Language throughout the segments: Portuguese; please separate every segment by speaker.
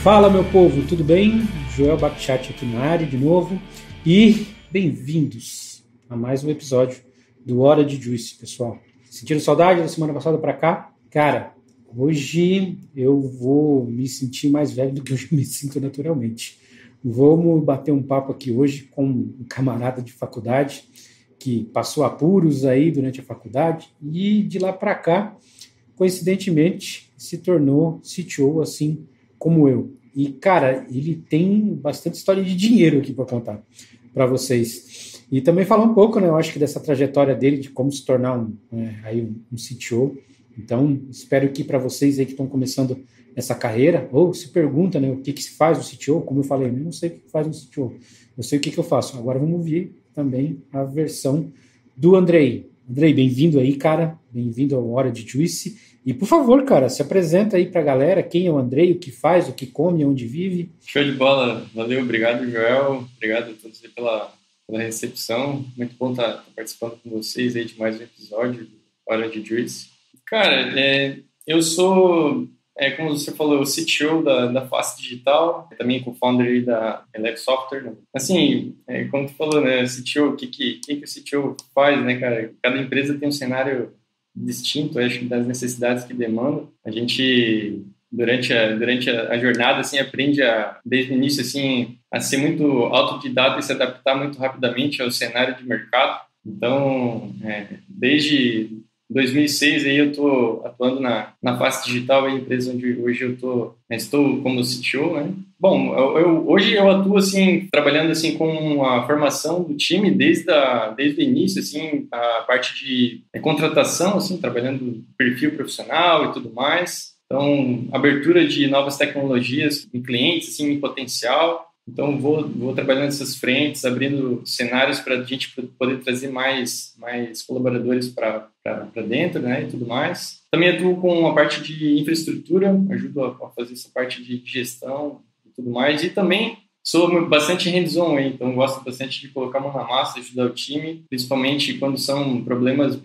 Speaker 1: Fala, meu povo, tudo bem? Joel Bakhtiari aqui na área de novo e bem-vindos a mais um episódio do Hora de Juice, pessoal. Sentiram saudade da semana passada para cá? Cara, hoje eu vou me sentir mais velho do que eu me sinto naturalmente. Vamos bater um papo aqui hoje com um camarada de faculdade que passou apuros aí durante a faculdade e de lá para cá, coincidentemente, se tornou CTO assim como eu. E, cara, ele tem bastante história de dinheiro aqui para contar para vocês. E também falar um pouco, né, eu acho que dessa trajetória dele, de como se tornar um CTO. Então, espero que para vocês aí que estão começando essa carreira, ou se pergunta, né, o que se faz no CTO, como eu falei, eu não sei o que faz no CTO, eu sei o que eu faço. Agora vamos ouvir também a versão do Andrei. Andrei, bem-vindo aí, cara, bem-vindo ao Hora de Juice. E, por favor, cara, se apresenta aí pra galera, quem é o Andrei, o que faz, o que come, onde vive.
Speaker 2: Show de bola, valeu, obrigado, Joel, obrigado a todos aí pela recepção, muito bom estar participando com vocês aí de mais um episódio do Hora de Juice. Cara, eu sou, como você falou, o CTO da Face Digital, também co-founder aí da Elec Software, né? Assim, como tu falou, né, CTO, o que o CTO faz, né, cara? Cada empresa tem um cenário distinto, acho, das necessidades que demandam. A gente, durante a jornada, assim, aprende desde o início, assim, a ser muito autodidata e se adaptar muito rapidamente ao cenário de mercado. Então, desde 2006 aí eu estou atuando na Face Digital, a empresa onde hoje estou como CTO, né? Bom, hoje eu atuo assim, trabalhando assim com a formação do time desde o início, assim, a parte de contratação, assim, trabalhando perfil profissional e tudo mais. Então, abertura de novas tecnologias em clientes, assim, em potencial. Então, vou trabalhando nessas frentes, abrindo cenários para a gente poder trazer mais colaboradores para dentro, né, e tudo mais. Também atuo com a parte de infraestrutura, ajudo a fazer essa parte de gestão e tudo mais. E também sou bastante hands-on, então gosto bastante de colocar a mão na massa, ajudar o time, principalmente quando são problemas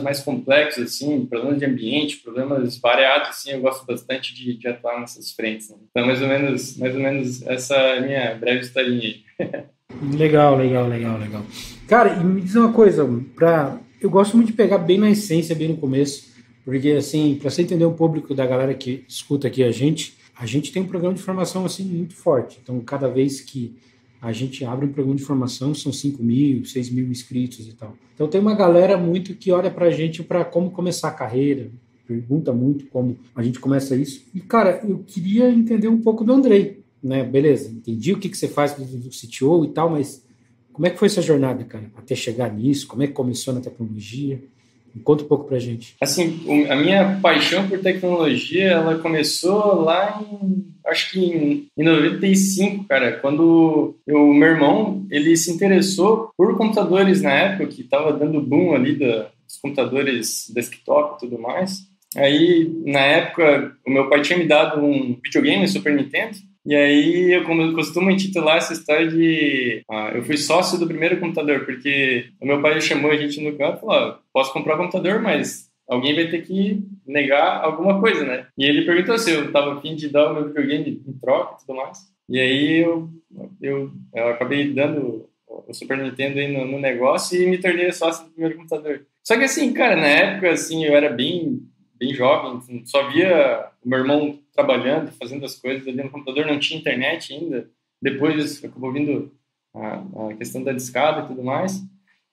Speaker 2: mais complexos, assim, problemas de ambiente, problemas variados, assim, eu gosto bastante de atuar nessas frentes, né? Então, mais ou menos essa é a minha breve historinha aí.
Speaker 1: Legal. Cara, e me diz uma coisa, eu gosto muito de pegar bem na essência, bem no começo, porque, assim, para você entender o público da galera que escuta aqui a gente tem um programa de formação, assim, muito forte. Então, cada vez que a gente abre um programa de formação, são 5.000, 6.000 inscritos e tal. Então, tem uma galera muito que olha pra gente para como começar a carreira, pergunta muito como a gente começa isso. E, cara, eu queria entender um pouco do Andrei, né? Beleza, entendi o que você faz do CTO e tal, mas como é que foi essa jornada, cara, até chegar nisso? Como é que começou na tecnologia? Me conta um pouco pra gente.
Speaker 2: Assim, a minha paixão por tecnologia, ela começou lá acho que em 95, cara, quando o meu irmão, ele se interessou por computadores na época, que estava dando boom ali dos computadores desktop e tudo mais. Aí, na época, o meu pai tinha me dado um videogame, Super Nintendo, e aí eu costumo intitular essa história de eu fui sócio do primeiro computador, porque o meu pai chamou a gente no canto e falou, posso comprar um computador, mas alguém vai ter que negar alguma coisa, né? E ele perguntou se eu estava a fim de dar o meu videogame em troca e tudo mais. E aí eu acabei dando o Super Nintendo aí no negócio e me tornei sócio do primeiro computador. Só que assim, cara, na época, assim, eu era bem jovem, assim, só via o meu irmão trabalhando, fazendo as coisas ali no computador, não tinha internet ainda. Depois acabou vindo a questão da discada e tudo mais.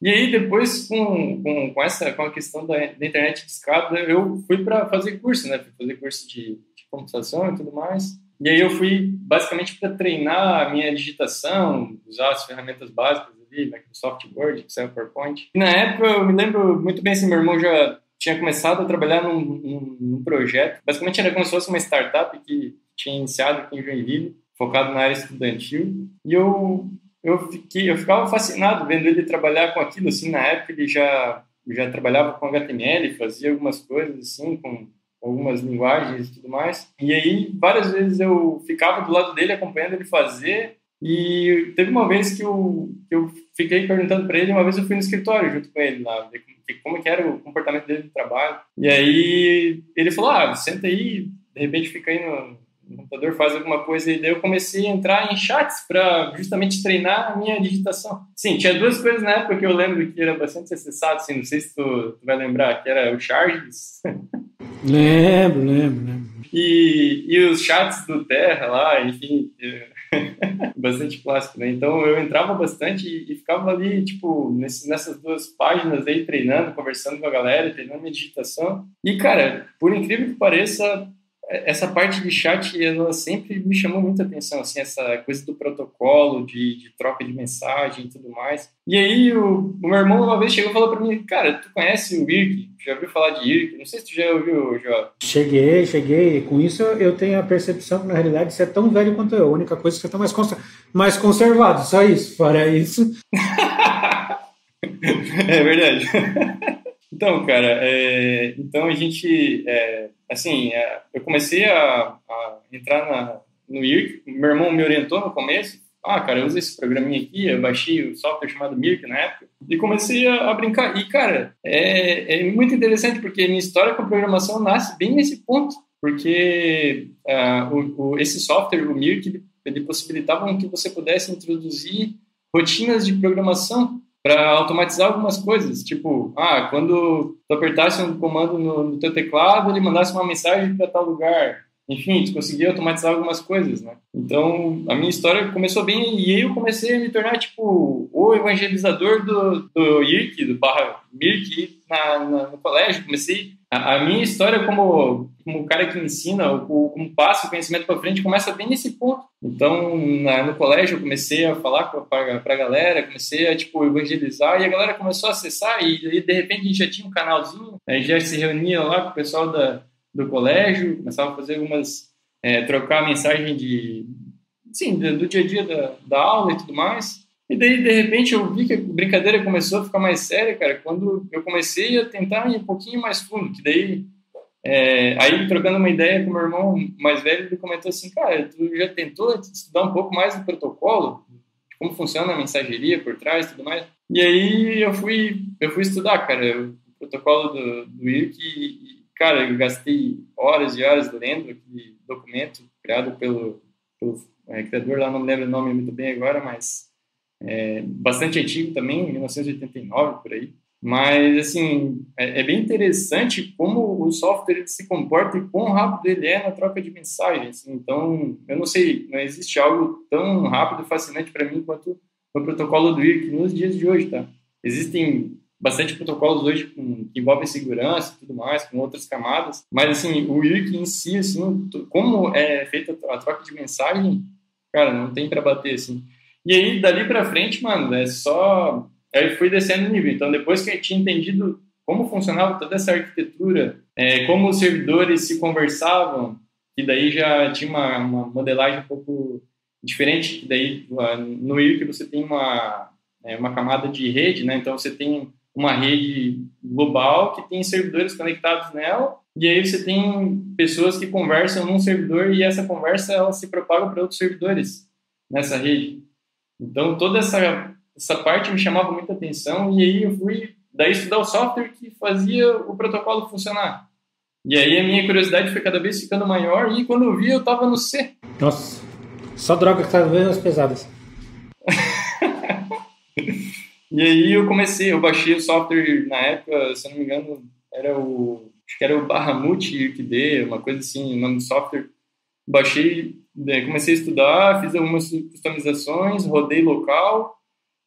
Speaker 2: E aí depois, com a questão da internet discada, eu fui para fazer curso, né? Fui fazer curso de computação e tudo mais. E aí eu fui basicamente para treinar a minha digitação, usar as ferramentas básicas ali, Microsoft Word, Excel, PowerPoint. E na época eu me lembro muito bem, assim, meu irmão já tinha começado a trabalhar num projeto. Basicamente era como se fosse uma startup que tinha iniciado aqui em Joinville, focado na área estudantil. E eu ficava fascinado vendo ele trabalhar com aquilo. Assim, na época ele já trabalhava com HTML, fazia algumas coisas assim, com algumas linguagens e tudo mais. E aí, várias vezes eu ficava do lado dele, acompanhando ele fazer. E teve uma vez que eu fiquei perguntando para ele, uma vez eu fui no escritório junto com ele lá, ver como que era o comportamento dele no trabalho. E aí ele falou, senta aí, de repente fica aí no computador, faz alguma coisa, e daí eu comecei a entrar em chats para justamente treinar a minha digitação. Sim, tinha duas coisas na época que eu lembro que era bastante acessado, assim, não sei se tu vai lembrar, que era o Charges.
Speaker 1: Lembro.
Speaker 2: E os chats do Terra lá, enfim, bastante clássico, né? Então eu entrava bastante e ficava ali, tipo, nessas duas páginas aí, treinando, conversando com a galera, treinando minha digitação. E, cara, por incrível que pareça, essa parte de chat, ela sempre me chamou muita atenção, assim, essa coisa do protocolo, de troca de mensagem e tudo mais. E aí, o meu irmão uma vez chegou e falou pra mim, cara, tu conhece o IRC? Já ouviu falar de IRC? Não sei se tu já ouviu, João.
Speaker 1: Cheguei. Com isso eu tenho a percepção que, na realidade, você é tão velho quanto eu. A única coisa é que você está mais conservado, só isso. Fora isso...
Speaker 2: É verdade. Então, cara, então a gente, eu comecei a entrar no IRC, meu irmão me orientou no começo, cara, usa esse programinha aqui, eu baixei o software chamado Mirk na época, e comecei a brincar, e, cara, é muito interessante, porque minha história com a programação nasce bem nesse ponto, porque esse software, o Mirk, ele possibilitava que você pudesse introduzir rotinas de programação para automatizar algumas coisas, tipo, quando tu apertasse um comando no teu teclado, ele mandasse uma mensagem para tal lugar. Enfim, tu conseguia automatizar algumas coisas, né? Então, a minha história começou bem e aí eu comecei a me tornar, tipo, o evangelizador do IRC, do barra MIRC no colégio. Comecei a minha história como cara que ensina, como passa o conhecimento para frente, começa bem nesse ponto. Então, no colégio, eu comecei a falar para a galera, comecei a, tipo, evangelizar, e a galera começou a acessar, e aí, de repente, a gente já tinha um canalzinho, a gente já se reunia lá com o pessoal do colégio, começava a fazer algumas, trocar mensagem do dia a dia da aula e tudo mais. E daí, de repente, eu vi que a brincadeira começou a ficar mais séria, cara, quando eu comecei a tentar ir um pouquinho mais fundo, que daí, aí, trocando uma ideia com o meu irmão mais velho, ele comentou assim, cara, tu já tentou estudar um pouco mais do protocolo? Como funciona a mensageria por trás e tudo mais? E aí, eu fui estudar, cara, o protocolo do IRC e, cara, eu gastei horas e horas lendo aquele documento criado pelo criador lá, não me lembro o nome muito bem agora, mas bastante antigo também, 1989, por aí. Mas, assim, é bem interessante como o software ele se comporta e quão rápido ele é na troca de mensagens. Então, eu não sei, não existe algo tão rápido e fascinante para mim quanto o protocolo do IRC nos dias de hoje, tá? Existem bastante protocolos hoje que envolvem segurança e tudo mais, com outras camadas, mas, assim, o IRC em si, assim, como é feita a troca de mensagem, cara, não tem para bater, assim. E aí, dali para frente, mano, é só... Aí fui descendo o nível. Então, depois que eu tinha entendido como funcionava toda essa arquitetura, como os servidores se conversavam, que daí já tinha uma modelagem um pouco diferente, que daí no IRC você tem uma camada de rede, né? Então, você tem uma rede global que tem servidores conectados nela, e aí você tem pessoas que conversam num servidor e essa conversa ela se propaga para outros servidores nessa rede. Então, toda essa parte me chamava muita atenção e aí eu fui daí estudar o software que fazia o protocolo funcionar. E aí a minha curiosidade foi cada vez ficando maior e quando eu vi eu estava no C.
Speaker 1: Nossa, só droga que tá vendo as pesadas.
Speaker 2: E aí eu baixei o software na época, se eu não me engano, acho que era o Bahamut IRCD, uma coisa assim, o nome do software. Baixei, comecei a estudar, fiz algumas customizações, rodei local.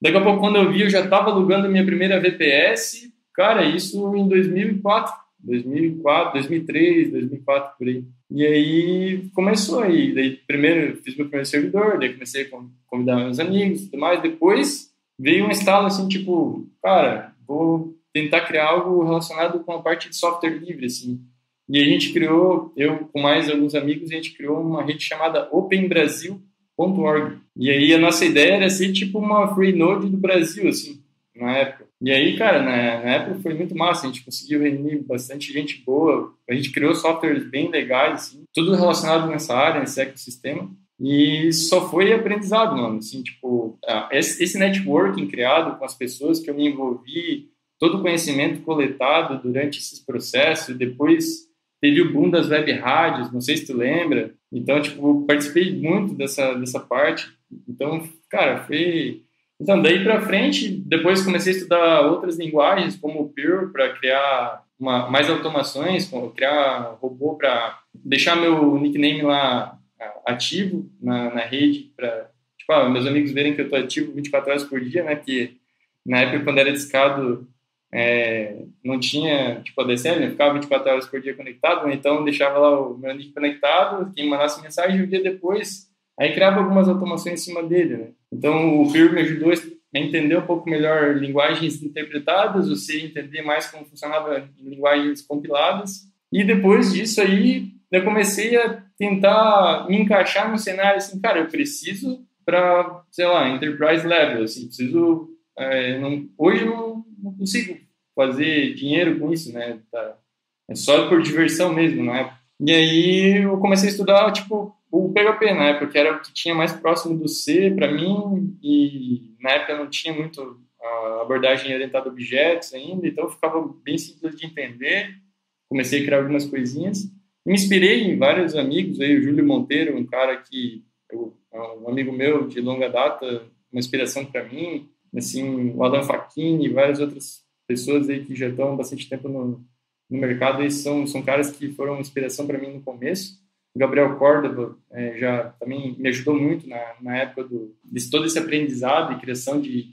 Speaker 2: Daqui a pouco, quando eu vi, eu já estava alugando minha primeira VPS. Cara, isso em 2004, 2003, 2004, por aí. E aí começou aí. Daí, primeiro, fiz meu primeiro servidor, daí comecei a convidar meus amigos e tudo mais. Depois veio um estalo assim, tipo, cara, vou tentar criar algo relacionado com a parte de software livre, assim. E a gente criou, eu com mais alguns amigos, a gente criou uma rede chamada openbrasil.org. E aí a nossa ideia era ser tipo uma free node do Brasil, assim, na época. E aí, cara, na época foi muito massa, a gente conseguiu reunir bastante gente boa, a gente criou softwares bem legais, assim, tudo relacionado nessa área, nesse ecossistema. E só foi aprendizado, mano, assim, tipo, esse networking criado com as pessoas que eu me envolvi, todo o conhecimento coletado durante esses processos, depois teve o boom das web rádios, não sei se tu lembra, Então, tipo, participei muito dessa parte. Então, cara, foi... Então, daí para frente, depois comecei a estudar outras linguagens, como o Perl, para criar mais automações, como criar robô para deixar meu nickname lá ativo na rede, para tipo, meus amigos verem que eu estou ativo 24 horas por dia, né? Que na época, quando era discado, não tinha, tipo, a DSL, né? Ficava 24 horas por dia conectado, né? Então deixava lá o meu nick conectado, quem mandasse mensagem, um dia depois, aí criava algumas automações em cima dele, né? Então o Perl me ajudou a entender um pouco melhor linguagens interpretadas, você entender mais como funcionava em linguagens compiladas, e depois disso aí, eu comecei a tentar me encaixar num cenário assim, cara, eu preciso para, sei lá, enterprise level, assim, preciso, hoje eu não consigo fazer dinheiro com isso, né? Tá, é só por diversão mesmo, né? E aí eu comecei a estudar, tipo, o PHP, né? Porque era o que tinha mais próximo do C para mim, e na época não tinha muito a abordagem orientada a objetos ainda, então ficava bem simples de entender. Comecei a criar algumas coisinhas. Me inspirei em vários amigos, aí o Júlio Monteiro, um cara que um amigo meu de longa data, uma inspiração para mim, assim, o Alan Facchini e várias outras pessoas aí que já estão há bastante tempo no mercado, e são caras que foram inspiração para mim no começo. O Gabriel Córdova já também me ajudou muito na época de todo esse aprendizado e criação de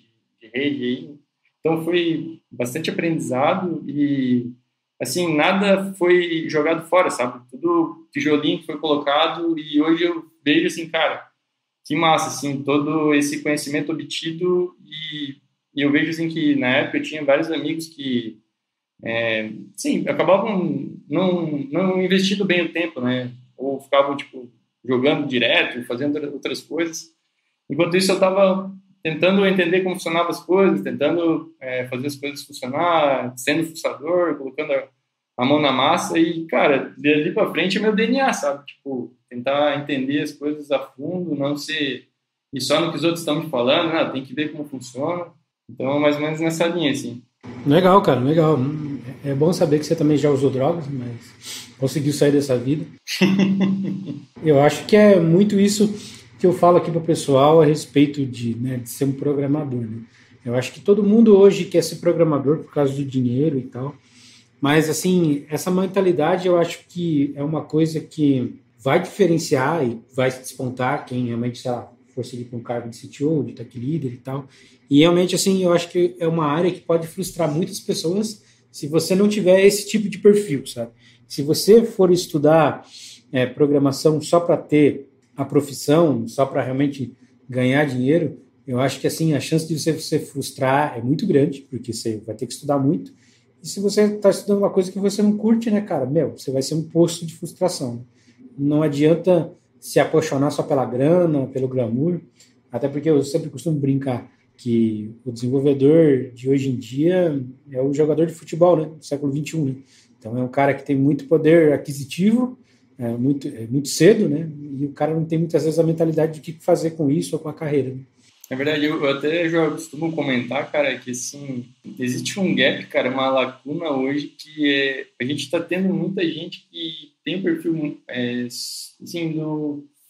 Speaker 2: rede aí. Então foi bastante aprendizado e, assim, nada foi jogado fora, sabe? Tudo tijolinho que foi colocado, e hoje eu vejo assim, cara, que massa, assim, todo esse conhecimento obtido, e eu vejo, assim, que na época eu tinha vários amigos que, sim, acabavam não investindo bem o tempo, né? Ou ficavam, tipo, jogando direto, fazendo outras coisas. Enquanto isso, eu estava tentando entender como funcionavam as coisas, tentando fazer as coisas funcionar, sendo fuçador, colocando a mão na massa, e, cara, dali para frente é meu DNA, sabe? Tipo, tentar entender as coisas a fundo, não ser e só no que os outros estão me falando, né? Tem que ver como funciona. Então, mais ou menos nessa linha, assim.
Speaker 1: Legal, cara, legal. É bom saber que você também já usou drogas, mas conseguiu sair dessa vida. Eu acho que é muito isso que eu falo aqui para o pessoal a respeito de ser um programador, né? Eu acho que todo mundo hoje quer ser programador por causa do dinheiro e tal, mas, assim, essa mentalidade eu acho que é uma coisa que vai diferenciar e vai se despontar quem realmente, sei lá, for seguir com um cargo de CTO, de tech leader e tal. E realmente, assim, eu acho que é uma área que pode frustrar muitas pessoas se você não tiver esse tipo de perfil, sabe? Se você for estudar programação só para ter a profissão, só para realmente ganhar dinheiro, eu acho que, assim, a chance de você se frustrar é muito grande, porque você vai ter que estudar muito. E se você está estudando uma coisa que você não curte, né, cara, você vai ser um poço de frustração. Não adianta se apaixonar só pela grana, pelo glamour, até porque eu sempre costumo brincar que o desenvolvedor de hoje em dia é o jogador de futebol, né, do século XXI, né? Então é um cara que tem muito poder aquisitivo, muito cedo, né, e o cara não tem muitas vezes a mentalidade de o que fazer com isso ou com a carreira, né?
Speaker 2: Na verdade, eu até já costumo comentar, cara, que, assim, existe um gap, cara, uma lacuna hoje que a gente está tendo muita gente que tem o perfil, assim,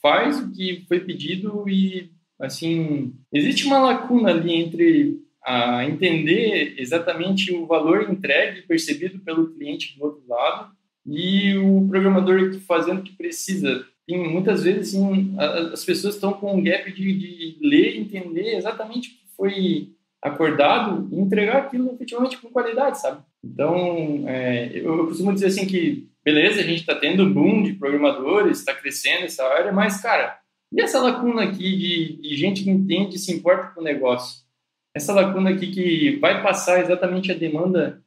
Speaker 2: faz o que foi pedido e, assim, existe uma lacuna ali entre a entender exatamente o valor entregue, percebido pelo cliente do outro lado, e o programador fazendo o que precisa. E muitas vezes, assim, as pessoas estão com um gap de ler e entender exatamente o que foi acordado e entregar aquilo efetivamente com qualidade, sabe? Então, eu costumo dizer assim que, beleza, a gente está tendo um boom de programadores, está crescendo essa área, mas, cara, e essa lacuna aqui de gente que entende e se importa com o negócio? Essa lacuna aqui que vai passar exatamente a demanda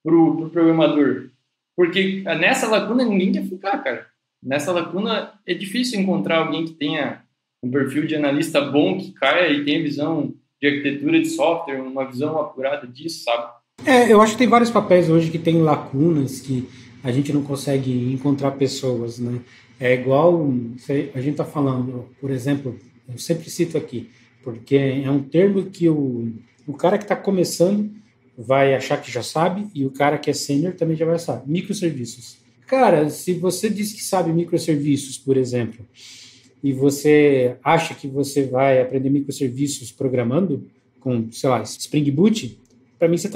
Speaker 2: pro programador? Porque nessa lacuna ninguém quer ficar, cara. Nessa lacuna é difícil encontrar alguém que tenha um perfil de analista bom, que caia e tenha visão de arquitetura de software, uma visão apurada disso, sabe?
Speaker 1: Eu acho que tem vários papéis hoje que tem lacunas, que a gente não consegue encontrar pessoas, né? É igual a gente está falando, por exemplo, eu sempre cito aqui, porque é um termo que o cara que está começando vai achar que já sabe, e o cara que é sênior também já vai saber. Microserviços. cara, se você diz que sabe microserviços, por exemplo, e você acha que você vai aprender microserviços programando com, sei lá, Spring Boot, para mim você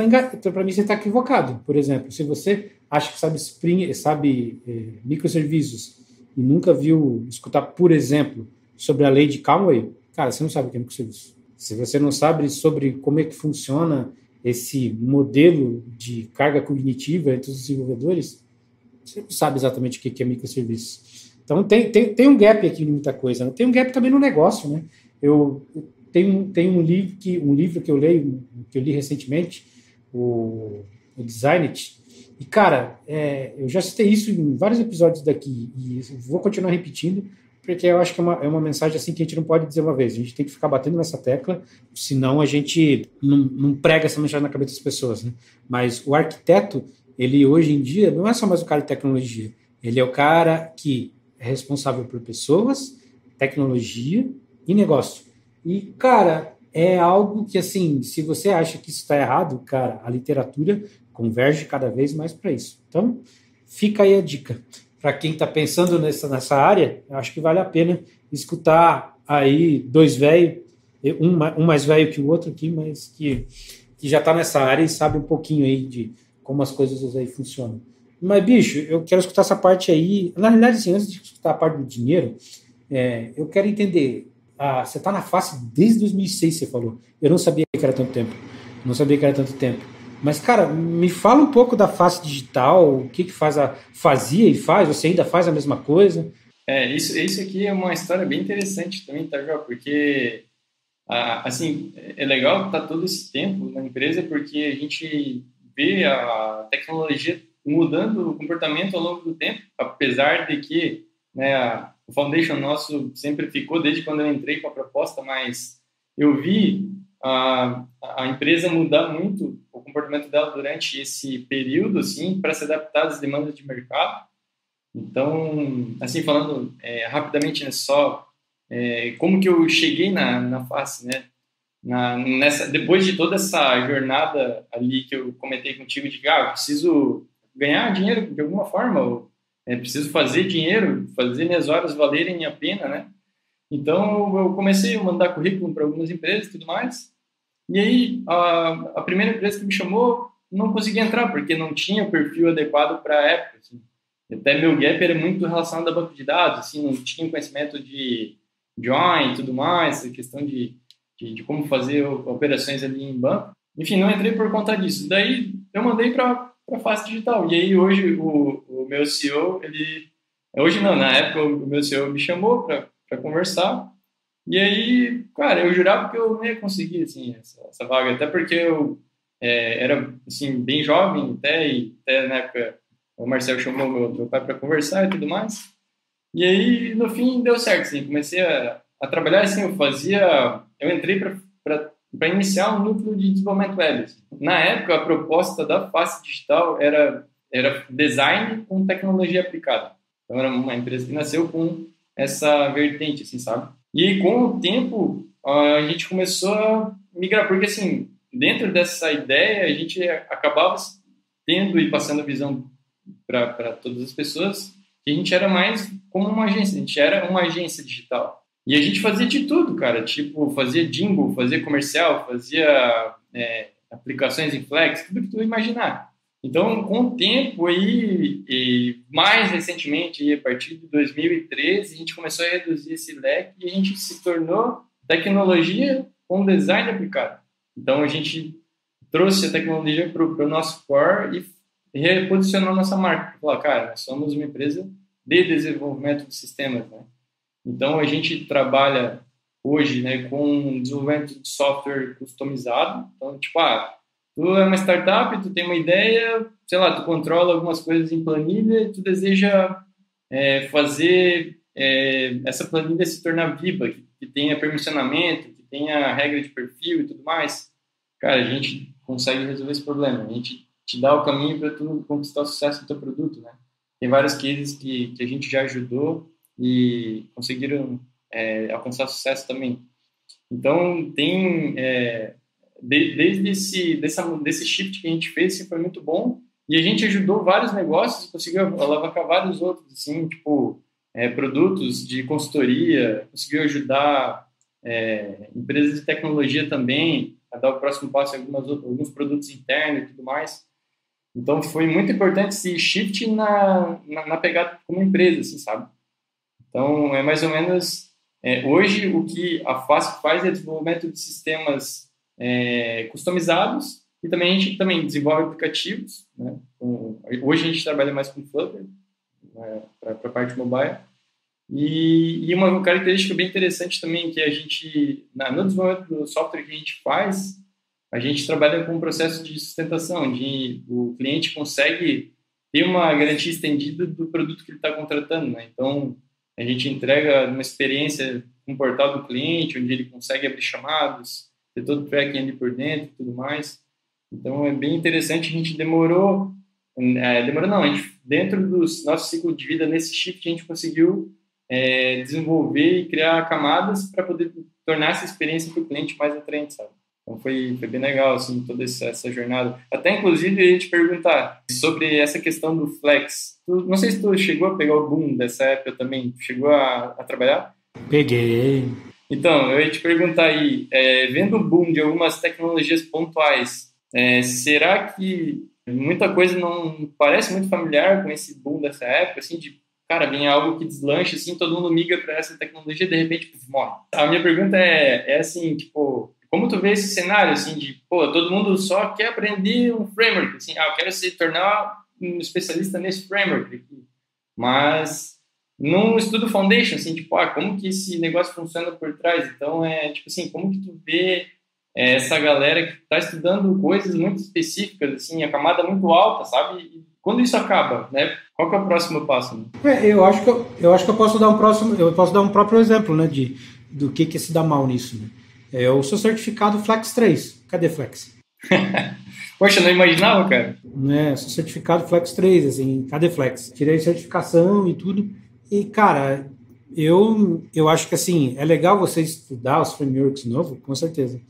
Speaker 1: está equivocado. Por exemplo, se você acha que sabe microserviços e nunca viu escutar, por exemplo, sobre a lei de Conway, cara, você não sabe o que é microserviço. Se você não sabe sobre como é que funciona esse modelo de carga cognitiva entre os desenvolvedores, você não sabe exatamente o que é microserviço. Então, tem um gap aqui em muita coisa. Né? Tem um gap também no negócio. Né? Eu tenho um livro que eu leio, que eu li recentemente, o Design It. E, cara, eu já citei isso em vários episódios daqui e vou continuar repetindo, porque eu acho que é uma mensagem assim que a gente não pode dizer uma vez. A gente tem que ficar batendo nessa tecla, senão a gente não prega essa mensagem na cabeça das pessoas. Né? Mas o arquiteto, ele hoje em dia não é só mais o cara de tecnologia. Ele é o cara que é responsável por pessoas, tecnologia e negócio. E, cara, é algo que, assim, se você acha que isso está errado, cara, a literatura converge cada vez mais para isso. Então, fica aí a dica. Para quem está pensando nessa área, eu acho que vale a pena escutar aí dois velhos, um mais velho que o outro aqui, mas que já está nessa área e sabe um pouquinho aí de como as coisas aí funcionam. Mas, bicho, eu quero escutar essa parte aí. Na realidade, assim, antes de escutar a parte do dinheiro, eu quero entender. Você está na face desde 2006, você falou. Eu não sabia que era tanto tempo. Não sabia que era tanto tempo. Mas, cara, me fala um pouco da face digital, o que fazia e faz, você ainda faz a mesma coisa?
Speaker 2: Isso aqui é uma história bem interessante também, tá, João? Porque, assim, é legal estar todo esse tempo na empresa porque a gente vê a tecnologia mudando o comportamento ao longo do tempo, apesar de que, né, o Foundation nosso sempre ficou desde quando eu entrei com a proposta, mas eu vi a empresa mudar muito o comportamento dela durante esse período, assim, para se adaptar às demandas de mercado. Então, assim, falando rapidamente, né, só como que eu cheguei na face, né, depois de toda essa jornada ali que eu comentei contigo de que eu preciso ganhar dinheiro de alguma forma, preciso fazer dinheiro, fazer minhas horas valerem a pena, né? Então, eu comecei a mandar currículo para algumas empresas e tudo mais. E aí, a primeira empresa que me chamou, não consegui entrar, porque não tinha o perfil adequado para a época. Assim. Até meu gap era muito relacionado a banco de dados, assim, não tinha conhecimento de join e tudo mais, a questão de como fazer operações ali em banco. Enfim, não entrei por conta disso. Daí, eu mandei para a Face Digital. E aí, hoje, o meu CEO, hoje não, na época, o meu CEO me chamou para conversar. E aí, cara, eu jurava que eu não ia conseguir, assim, essa vaga, até porque eu era, assim, bem jovem até na época o Marcelo chamou meu pai para conversar e tudo mais. E aí, no fim, deu certo, assim, comecei a trabalhar, assim, eu entrei para iniciar um núcleo de desenvolvimento web. Assim. Na época, a proposta da Face Digital era design com tecnologia aplicada. Então, era uma empresa que nasceu com essa vertente, assim, sabe? E aí, com o tempo, a gente começou a migrar, porque, assim, dentro dessa ideia, a gente acabava tendo e passando a visão para todas as pessoas que a gente era mais como uma agência, a gente era uma agência digital. E a gente fazia de tudo, cara, tipo, fazia jingle, fazia comercial, fazia aplicações em Flex, tudo que tu imaginar. Então, com o tempo aí, e mais recentemente, a partir de 2013, a gente começou a reduzir esse leque e a gente se tornou tecnologia com design aplicado. Então, a gente trouxe a tecnologia para o nosso core e reposicionou a nossa marca. Falar, cara, nós somos uma empresa de desenvolvimento de sistemas, né? Então, a gente trabalha hoje, né, com desenvolvimento de software customizado. Então, tipo, tu é uma startup, tu tem uma ideia, sei lá, tu controla algumas coisas em planilha e tu deseja fazer essa planilha se tornar viva, que tenha permissionamento, que tenha regra de perfil e tudo mais. Cara, a gente consegue resolver esse problema. A gente te dá o caminho para tu conquistar o sucesso do teu produto, né? Tem vários cases que a gente já ajudou e conseguiram alcançar sucesso também. Então, tem... desde desse shift que a gente fez, foi muito bom. E a gente ajudou vários negócios e conseguiu alavancar vários outros, assim, tipo, produtos de consultoria, conseguiu ajudar empresas de tecnologia também a dar o próximo passo em alguns produtos internos e tudo mais. Então, foi muito importante esse shift na pegada como empresa, assim, sabe? Então, é mais ou menos... hoje, o que a Fast faz é desenvolvimento de sistemas customizados e também a gente também desenvolve aplicativos, né? Hoje a gente trabalha mais com Flutter, né, para a parte mobile. E uma característica bem interessante também que a gente, no desenvolvimento do software que a gente faz, a gente trabalha com um processo de sustentação, onde o cliente consegue ter uma garantia estendida do produto que ele está contratando, né? Então, a gente entrega uma experiência com o portal do cliente, onde ele consegue abrir chamadas, ter todo o tracking ali por dentro e tudo mais. Então, é bem interessante. A gente demorou não, a gente, dentro do nosso ciclo de vida, nesse shift, a gente conseguiu desenvolver e criar camadas para poder tornar essa experiência para o cliente mais atraente, sabe? Então foi bem legal, assim, toda essa jornada. Até, inclusive, eu ia te perguntar sobre essa questão do Flex. Não sei se tu chegou a pegar o boom dessa época também. Chegou a trabalhar?
Speaker 1: Peguei.
Speaker 2: Então, eu ia te perguntar aí, vendo o boom de algumas tecnologias pontuais, será que muita coisa não parece muito familiar com esse boom dessa época, assim, de, cara, vem algo que deslancha, assim, todo mundo migra para essa tecnologia e, de repente, morre. A minha pergunta é assim, tipo... Como tu vê esse cenário, assim, de, todo mundo só quer aprender um framework, assim, eu quero se tornar um especialista nesse framework aqui, mas não estudo foundation, assim, tipo, como que esse negócio funciona por trás? Então, tipo assim, como que tu vê essa galera que está estudando coisas muito específicas, assim, a camada muito alta, sabe? E quando isso acaba, né? Qual que é o próximo passo? Né?
Speaker 1: Eu acho que eu posso dar um próprio exemplo, né, do que se dá mal nisso, né? Eu sou certificado Flex 3. Cadê Flex?
Speaker 2: Poxa, não imaginava, cara.
Speaker 1: Sou certificado Flex 3, assim, cadê Flex? Tirei certificação e tudo. E, cara, eu acho que, assim, é legal você estudar os frameworks novos, com certeza.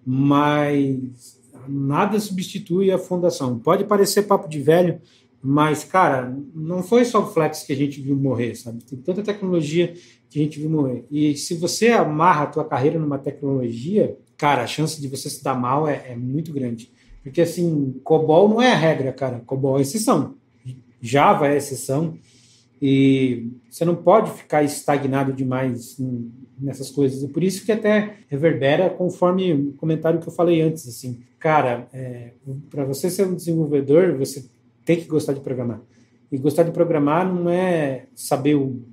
Speaker 1: Mas nada substitui a fundação. Pode parecer papo de velho, mas, cara, não foi só o Flex que a gente viu morrer, sabe? Tem tanta tecnologia que a gente viu morrer. E se você amarra a tua carreira numa tecnologia, cara, a chance de você se dar mal é muito grande. Porque, assim, COBOL não é a regra, cara. COBOL é exceção. Java é exceção. E você não pode ficar estagnado demais nessas coisas. E por isso que até reverbera conforme o comentário que eu falei antes. Assim, cara, para você ser um desenvolvedor, você tem que gostar de programar. E gostar de programar não é saber o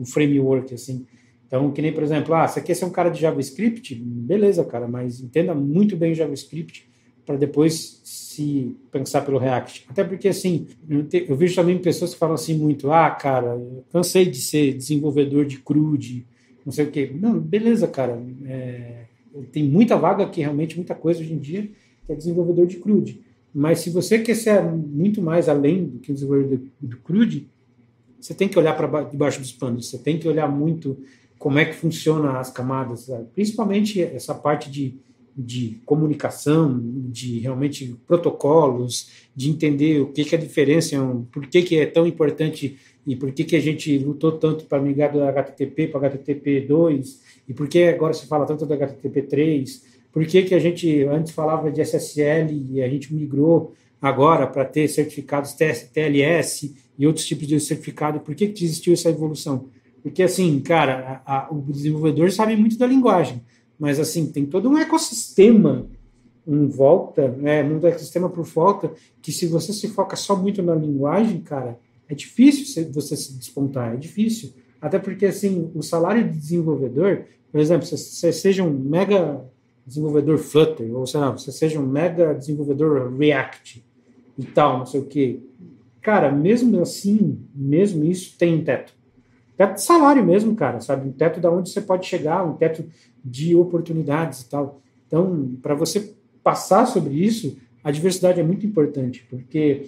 Speaker 1: framework, assim. Então, que nem, por exemplo, você quer ser um cara de JavaScript? Beleza, cara, mas entenda muito bem o JavaScript para depois se pensar pelo React. Até porque, assim, eu vejo também pessoas que falam assim muito, cara, eu cansei de ser desenvolvedor de CRUD, não sei o quê. Não, beleza, cara. Tem muita vaga aqui, realmente, muita coisa hoje em dia que é desenvolvedor de CRUD. Mas se você quer ser muito mais além do que o desenvolvedor do CRUD, você tem que olhar para debaixo dos panos, você tem que olhar muito como é que funciona as camadas, sabe? Principalmente essa parte de comunicação, de realmente protocolos, de entender o que é a diferença, por que é tão importante e por que a gente lutou tanto para migrar do HTTP para HTTP2 e por que agora se fala tanto do HTTP3, por que a gente antes falava de SSL e a gente migrou agora para ter certificados TLS e outros tipos de certificado, por que existiu essa evolução? Porque, assim, cara, o desenvolvedor sabe muito da linguagem, mas, assim, tem todo um ecossistema em volta, né, um ecossistema por volta, que se você se foca só muito na linguagem, cara, é difícil você se despontar, é difícil. Até porque, assim, o salário de desenvolvedor, por exemplo, se você seja um mega desenvolvedor Flutter, ou sei lá, você seja um mega desenvolvedor React e tal, não sei o quê, cara, mesmo assim, mesmo isso tem um teto. Teto de salário mesmo, cara, sabe? Um teto de onde você pode chegar, um teto de oportunidades e tal. Então, para você passar sobre isso, a diversidade é muito importante, porque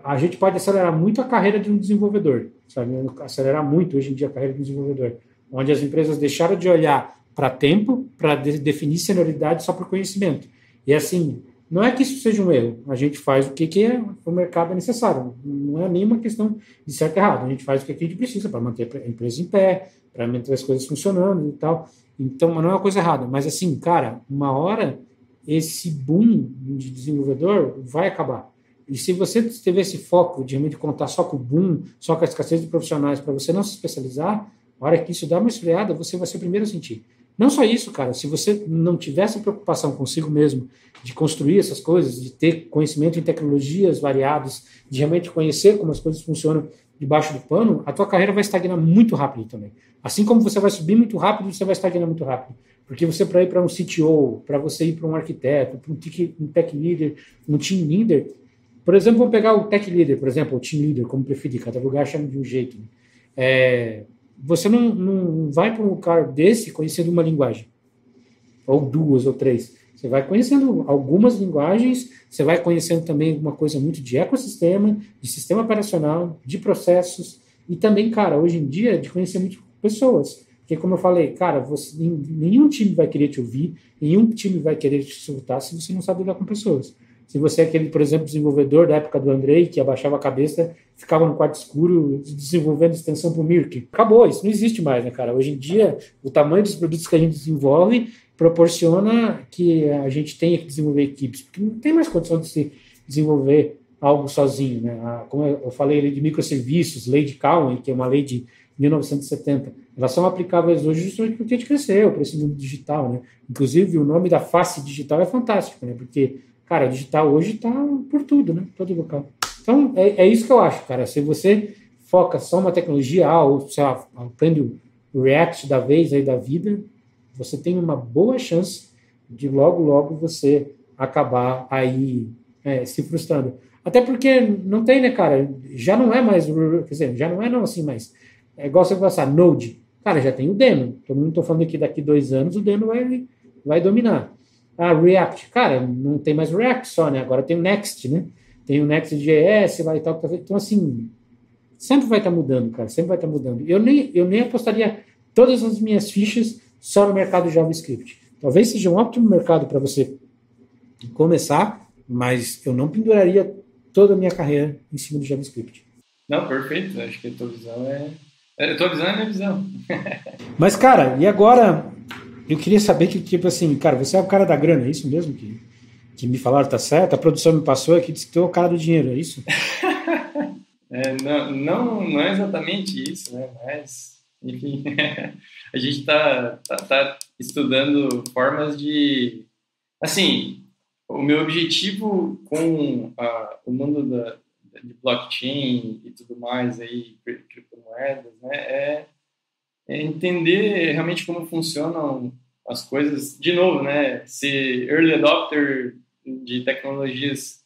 Speaker 1: a gente pode acelerar muito a carreira de um desenvolvedor, sabe? Acelerar muito hoje em dia a carreira de um desenvolvedor, onde as empresas deixaram de olhar para tempo, para definir senioridade só por conhecimento. E assim, Não é que isso seja um erro, a gente faz o que é o mercado é necessário, não é nenhuma questão de certo e errado, a gente faz o que a gente precisa para manter a empresa em pé, para manter as coisas funcionando e tal, então não é uma coisa errada, mas assim, cara, uma hora esse boom de desenvolvedor vai acabar. E se você tiver esse foco de realmente contar só com o boom, só com a escassez de profissionais, para você não se especializar, a hora que isso dá uma esfriada, você vai ser o primeiro a sentir. Não só isso, cara, se você não tivesse preocupação consigo mesmo de construir essas coisas, de ter conhecimento em tecnologias variadas, de realmente conhecer como as coisas funcionam debaixo do pano, a tua carreira vai estagnar muito rápido também. Assim como você vai subir muito rápido, você vai estagnar muito rápido. Porque você, para ir para um CTO, para você ir para um arquiteto, para um tech leader, um team leader, por exemplo, vamos pegar o tech leader, por exemplo, o team leader, como preferir, cada lugar chama de um jeito. Você não vai para um lugar desse conhecendo uma linguagem, ou duas, ou três. Você vai conhecendo algumas linguagens, você vai conhecendo também uma coisa muito de ecossistema, de sistema operacional, de processos, e também, cara, hoje em dia, de conhecer muito pessoas. Porque, como eu falei, cara, nenhum time vai querer te ouvir, nenhum time vai querer te escutar se você não sabe lidar com pessoas. Se você é aquele, por exemplo, desenvolvedor da época do Andrei, que abaixava a cabeça, ficava no quarto escuro desenvolvendo extensão para o Mirk. Acabou, isso não existe mais, né, cara? Hoje em dia, o tamanho dos produtos que a gente desenvolve proporciona que a gente tenha que desenvolver equipes, porque não tem mais condição de se desenvolver algo sozinho, né? Como eu falei ali de microserviços, lei de Cowen, que é uma lei de 1970, elas são aplicáveis hoje justamente porque a gente cresceu para esse mundo digital, né? Inclusive, o nome da face digital é fantástico, né? Porque, cara, o digital hoje está por tudo, né? Todo local. Então, é isso que eu acho, cara. Se você foca só uma tecnologia, ou você aprende o React da vez aí da vida, você tem uma boa chance de logo você acabar aí se frustrando. Até porque não tem, né, cara? Já não é mais, quer dizer, já não é não assim, mas é igual você passar Node. Cara, já tem o Deno. Todo mundo está falando que daqui 2 anos o Deno vai dominar. React, cara, não tem mais React só, né? Agora tem o Next, né? Tem o Next.js lá e tal. Então, assim, sempre vai estar mudando, cara. Sempre vai estar mudando. Eu nem apostaria todas as minhas fichas só no mercado JavaScript. Talvez seja um ótimo mercado para você começar, mas eu não penduraria toda a minha carreira em cima do JavaScript.
Speaker 2: Não, perfeito. Acho que a tua visão tua visão é a minha visão.
Speaker 1: Mas, cara, e agora eu queria saber que, tipo assim, cara, você é o cara da grana, é isso mesmo que me falaram, tá certo? A produção me passou aqui, disse que tu é o cara do dinheiro, é isso?
Speaker 2: Não é exatamente isso, né? Mas, enfim, a gente tá estudando formas de... Assim, o meu objetivo com o mundo de blockchain e tudo mais, aí, criptomoedas, né, é entender realmente como funcionam as coisas. De novo, né, ser early adopter de tecnologias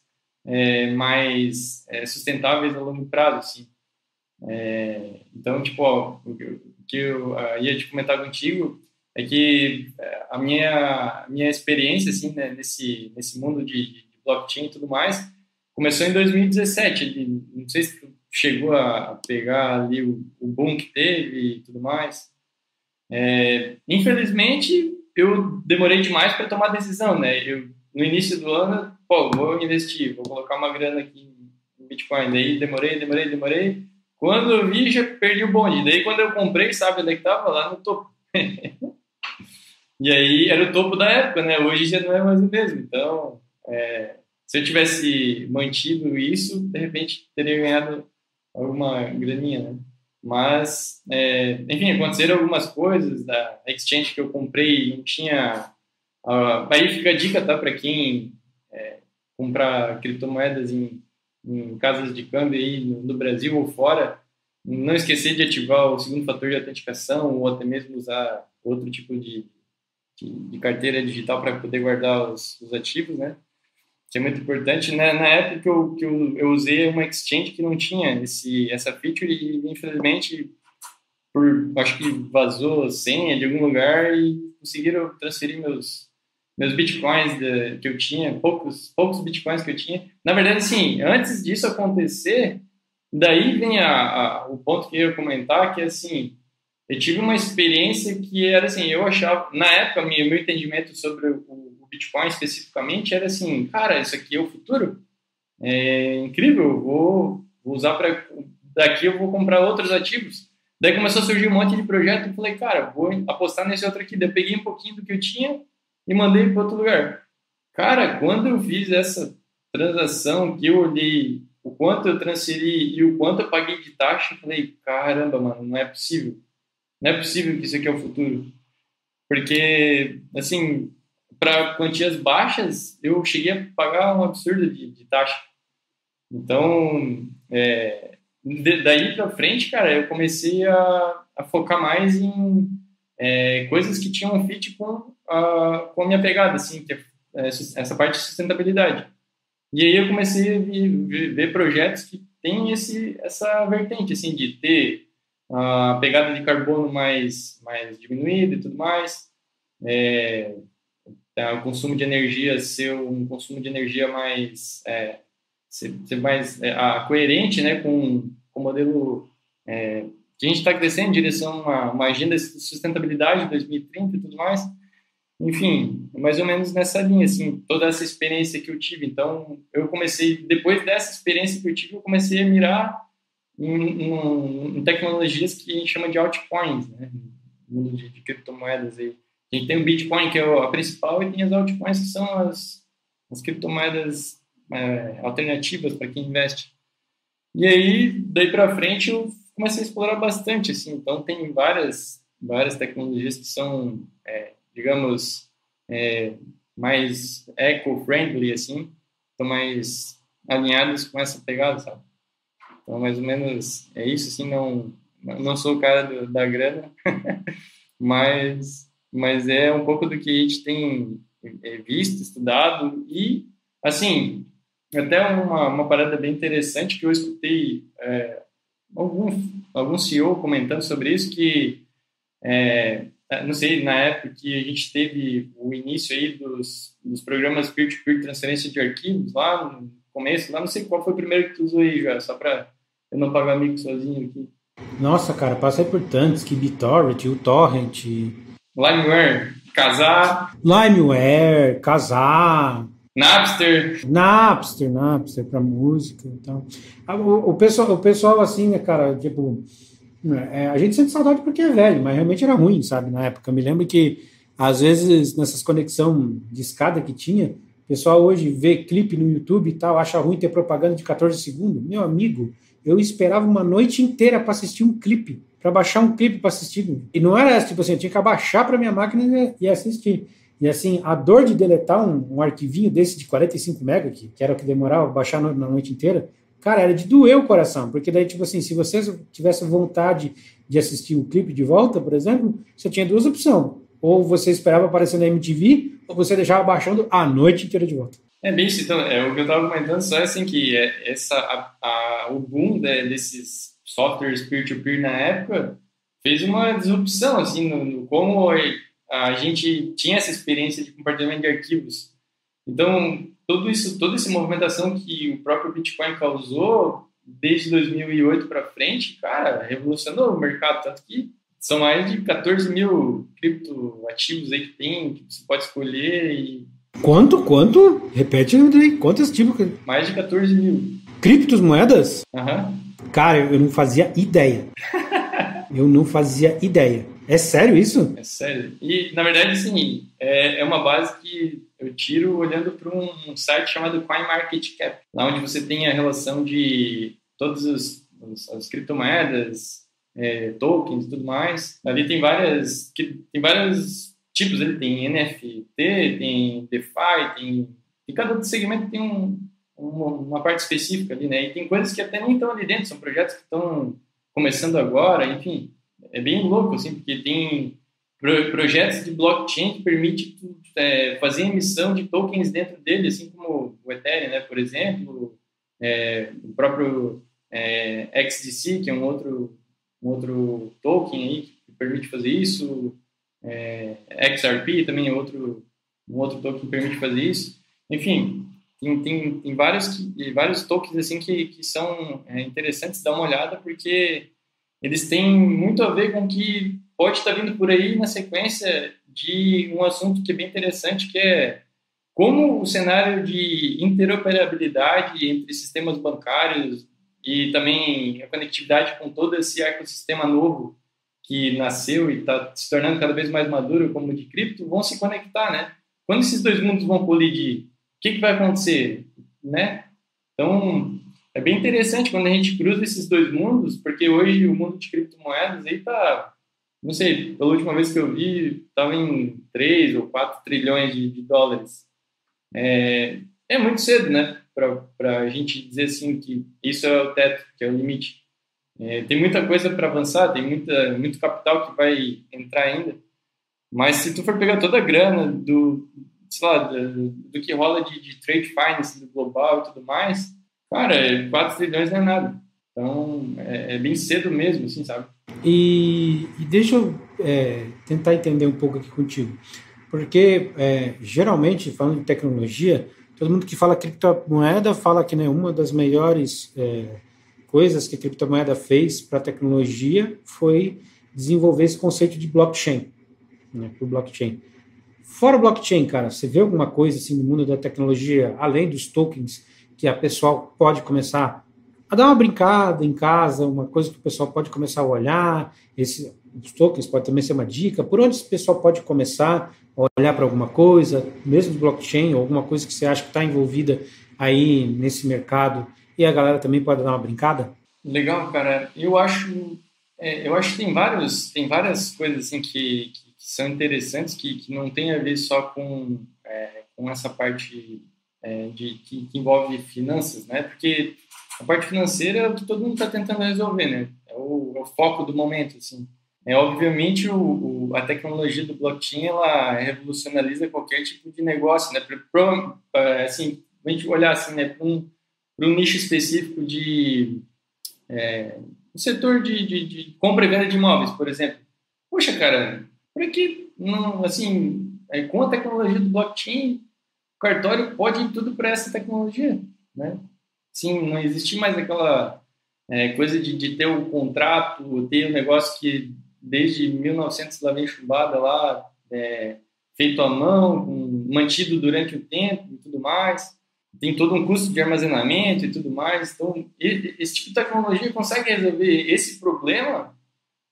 Speaker 2: mais sustentáveis a longo prazo, assim. Então, tipo, o que eu ia te comentar contigo é que a minha experiência, assim, né, nesse mundo de blockchain e tudo mais, começou em 2017. Não sei se tu chegou a pegar ali o boom que teve e tudo mais. Infelizmente, eu demorei demais para tomar decisão, né? No início do ano, vou investir, vou colocar uma grana aqui em Bitcoin. Daí demorei. Quando eu vi, já perdi o bonde. Daí, quando eu comprei, sabe onde é que estava? Lá no topo. E aí, era o topo da época, né? Hoje já não é mais o mesmo. Então, se eu tivesse mantido isso, de repente, teria ganhado alguma graninha, né? Mas, enfim, aconteceram algumas coisas da exchange que eu comprei e não tinha... Aí fica a dica, tá? Para quem comprar criptomoedas em casas de câmbio aí no Brasil ou fora, não esquecer de ativar o segundo fator de autenticação ou até mesmo usar outro tipo de carteira digital para poder guardar os ativos, né? Que é muito importante. Na época que eu usei uma exchange que não tinha essa feature e, infelizmente, acho que vazou a senha de algum lugar e conseguiram transferir meus bitcoins que eu tinha, poucos bitcoins que eu tinha. Na verdade, assim, antes disso acontecer, daí vem o ponto que eu ia comentar, que é assim, eu tive uma experiência que era assim, eu achava, na época, meu entendimento sobre o Bitcoin especificamente era assim, cara, isso aqui é o futuro, é incrível, eu vou usar para... Daqui eu vou comprar outros ativos. Daí começou a surgir um monte de projeto, eu falei, cara, vou apostar nesse outro aqui. Daí eu peguei um pouquinho do que eu tinha e mandei para outro lugar. Cara, quando eu fiz essa transação, que eu olhei o quanto eu transferi e o quanto eu paguei de taxa, eu falei, caramba, mano, não é possível. Não é possível que isso aqui é o futuro. Porque, assim, para quantias baixas, eu cheguei a pagar um absurdo de taxa. Então, daí para frente, cara, eu comecei a focar mais em coisas que tinham um fit com a minha pegada, assim, que essa parte de sustentabilidade. E aí eu comecei a ver projetos que têm essa vertente, assim, de ter a pegada de carbono mais diminuída e tudo mais, o consumo de energia ser um consumo de energia mais ser mais coerente, né, com o modelo que a gente está crescendo em direção a uma agenda de sustentabilidade de 2030 e tudo mais. Enfim, mais ou menos nessa linha, assim, toda essa experiência que eu tive. Então, eu comecei, depois dessa experiência que eu tive, eu comecei a mirar em tecnologias que a gente chama de altcoins, né, no mundo de criptomoedas aí. A gente tem o Bitcoin, que é a principal, e tem as altcoins, que são as criptomoedas alternativas para quem investe. E aí, daí para frente, eu comecei a explorar bastante, assim. Então, tem várias tecnologias que são, digamos, mais eco-friendly, assim, estão mais alinhadas com essa pegada, sabe? Então, mais ou menos é isso, assim. Não sou o cara da grana, mas é um pouco do que a gente tem visto, estudado e, assim, até uma parada bem interessante que eu escutei algum CEO comentando sobre isso, que, não sei, na época que a gente teve o início aí dos programas peer-to-peer de transferência de arquivos, lá no começo, lá não sei qual foi o primeiro que tu usou aí, já, só para eu não pagar mico sozinho aqui.
Speaker 1: Nossa, cara, passei por tantos, que BitTorrent, o Torrent...
Speaker 2: LimeWare,
Speaker 1: Casar... Napster para música e tal. O pessoal assim, né, cara, tipo, a gente sente saudade porque é velho, mas realmente era ruim, sabe, na época. Eu me lembro que, às vezes, nessas conexão de escada que tinha, o pessoal hoje vê clipe no YouTube e tal, acha ruim ter propaganda de 14 segundos. Meu amigo, eu esperava uma noite inteira para assistir um clipe, para baixar um clipe para assistir. E não era tipo assim, eu tinha que abaixar para minha máquina e assistir. E assim, a dor de deletar um arquivinho desse de 45 MB, que era o que demorava baixar na noite inteira, cara, era de doer o coração, porque daí, tipo assim, se você tivesse vontade de assistir o clipe de volta, por exemplo, você tinha duas opções. Ou você esperava aparecer na MTV, ou você deixava baixando a noite inteira de volta.
Speaker 2: Bem isso, então, o que eu estava comentando só é assim, que o boom desses softwares peer-to-peer na época fez uma disrupção, assim, no como a gente tinha essa experiência de compartilhamento de arquivos. Então, toda essa movimentação que o próprio Bitcoin causou desde 2008 para frente, cara, revolucionou o mercado, tanto que são mais de 14 mil criptoativos aí que tem, que você pode escolher e...
Speaker 1: Quanto? Repete, Andrei. Quantos tipos?
Speaker 2: Mais de 14 mil.
Speaker 1: Criptomoedas?
Speaker 2: Aham.
Speaker 1: Cara, eu não fazia ideia. É sério isso?
Speaker 2: É sério. E, na verdade, assim, é uma base que eu tiro olhando para um site chamado CoinMarketCap, lá onde você tem a relação de todas as criptomoedas, tokens e tudo mais. Ali tem vários tipos. Ele tem NFT, tem DeFi, tem cada segmento tem uma parte específica ali, né? E tem coisas que até nem estão ali dentro, são projetos que estão começando agora, enfim. É bem louco, assim, porque tem projetos de blockchain que permitem fazer emissão de tokens dentro dele, assim como o Ethereum, né, por exemplo, o próprio XDC, que é um outro token aí que permite fazer isso, XRP também é um outro token que permite fazer isso. Enfim, tem vários tokens assim que são interessantes de dar uma olhada, porque eles têm muito a ver com o que pode estar vindo por aí na sequência de um assunto que é bem interessante, que é como o cenário de interoperabilidade entre sistemas bancários e também a conectividade com todo esse ecossistema novo que nasceu e está se tornando cada vez mais maduro, como o de cripto, vão se conectar, né? Quando esses dois mundos vão colidir, o que vai acontecer, né? Então, é bem interessante quando a gente cruza esses dois mundos, porque hoje o mundo de criptomoedas aí tá, não sei, pela última vez que eu vi, estava em 3 ou 4 trilhões de dólares. É muito cedo, né? Para a gente dizer assim que isso é o teto, que é o limite. Tem muita coisa para avançar, tem muito capital que vai entrar ainda. Mas se tu for pegar toda a grana sei lá, do que rola de trade finance do global e tudo mais, cara, 4 trilhões não é nada. Então, é bem cedo mesmo, assim, sabe?
Speaker 1: E deixa eu tentar entender um pouco aqui contigo. Porque, geralmente, falando de tecnologia, todo mundo que fala criptomoeda fala que, né, uma das melhores coisas que a criptomoeda fez para a tecnologia foi desenvolver esse conceito de blockchain, né, para o blockchain. Fora o blockchain, cara, você vê alguma coisa assim no mundo da tecnologia, além dos tokens, que a pessoa pode começar a dar uma brincada em casa, uma coisa que o pessoal pode começar a olhar, os tokens pode também ser uma dica, por onde o pessoal pode começar a olhar para alguma coisa, mesmo do blockchain, ou alguma coisa que você acha que está envolvida aí nesse mercado, e a galera também pode dar uma brincada?
Speaker 2: Legal, cara. Eu acho que tem várias coisas assim que são interessantes, que não tem a ver só com essa parte que envolve finanças, né? Porque a parte financeira é o que todo mundo está tentando resolver, né? É o foco do momento, assim. Obviamente, a tecnologia do blockchain, ela revolucionaliza qualquer tipo de negócio, né? Assim, a gente olhar assim, né, para um nicho específico no setor de compra e venda de imóveis, por exemplo. Poxa, cara, por que não, assim, com a tecnologia do blockchain, o cartório pode ir tudo para essa tecnologia, né? Sim, não existe mais aquela coisa de ter o contrato, ter um negócio que desde 1900 lá vem chumbada lá, feito à mão, mantido durante o tempo e tudo mais. Tem todo um custo de armazenamento e tudo mais. Então, esse tipo de tecnologia consegue resolver esse problema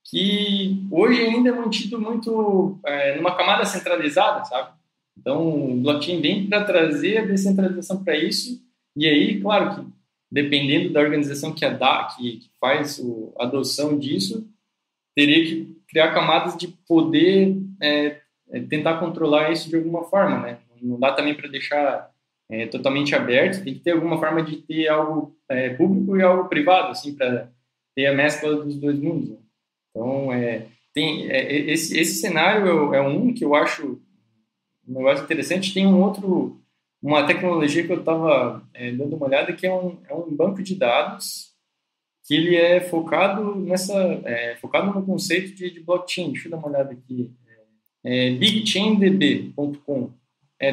Speaker 2: que hoje ainda é mantido muito numa camada centralizada, sabe? Então, o blockchain vem para trazer a descentralização para isso. E aí, claro que dependendo da organização que faz a adoção disso, teria que criar camadas de poder tentar controlar isso de alguma forma, né? Não dá também para deixar totalmente aberto, tem que ter alguma forma de ter algo público e algo privado, assim, para ter a mescla dos dois mundos, né? Então, esse cenário é um que eu acho um negócio interessante. Tem uma tecnologia que eu estava dando uma olhada, que é um banco de dados que ele é focado no conceito de blockchain. Deixa eu dar uma olhada aqui. BigChainDB.com.